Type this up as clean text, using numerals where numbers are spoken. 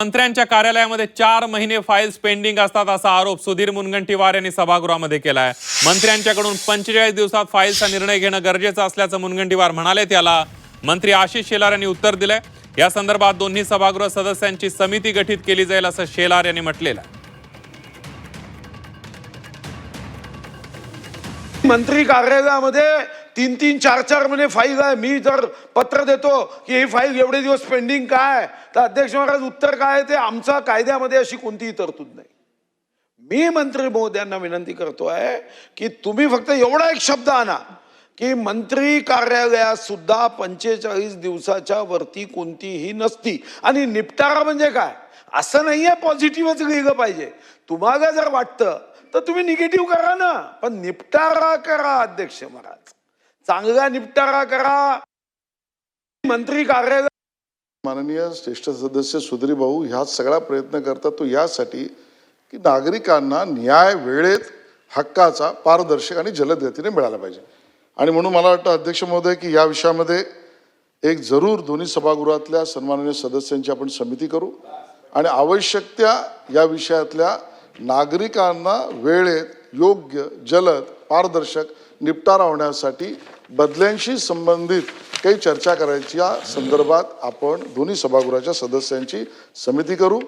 मंत्र्यांच्या कार्यालयामध्ये 4 महिने फाईल्स पेंडिंग असतात असा आरोप सुधीर मुनगंटीवार यांनी सभागृहामध्ये केलाय। मंत्र्यांच्याकडून 45 दिवसात फाईलचा निर्णय घेणं गरजेचं असल्याचं मुनगंटीवार म्हणाले। त्याला मंत्री आशिष शेलार यांनी उत्तर दिलंय। या संदर्भात दोन्ही सभागृह सदस्यांची समिती गठीत केली जाईल असं शेलार यांनी म्हटलेलं आहे। मंत्री कार्यालयामध्ये 3-3, 4-4 महिने फाईल आहे। मी जर पत्र देतो की ही फाईल एवढे दिवस पेंडिंग काय, तर अध्यक्ष महाराज उत्तर काय ते आमच्या कायद्यामध्ये अशी कोणतीही तरतूद नाही। मी मंत्री महोदयांना विनंती करतोय की तुम्ही फक्त एवढा एक शब्द आणा की मंत्री कार्यालयात सुद्धा 45 दिवसाच्या वरती कोणतीही नसती। आणि निपटारा म्हणजे काय असं नाहीये पॉझिटिव्हच लिहिलं पाहिजे। तुम्हाला जर वाटतं तर तुम्ही निगेटिव्ह करा ना, पण निपटारा करा। अध्यक्ष महाराज चांगला निपटारा करा। मंत्री कार्यालय माननीय ज्येष्ठ सदस्य सुधीर भाऊ ह्या सगळा प्रयत्न करतात तो यासाठी की नागरिकांना न्याय वेळेत हक्काचा पारदर्शक आणि जलद गतीने मिळाला पाहिजे। आणि म्हणून मला वाटतं अध्यक्ष महोदय की या विषयामध्ये एक जरूर दोन्ही सभागृहातल्या सन्माननीय सदस्यांची आपण समिती करू आणि आवश्यक त्या या विषयातल्या नागरिकांना वेळेत योग्य जलद पारदर्शक निपटारा होण्यासाठी बदल्यांशी संबंधित काही चर्चा करायच्या संदर्भात आपण दोन्ही सभागृहाच्या सदस्यांची समिती करू।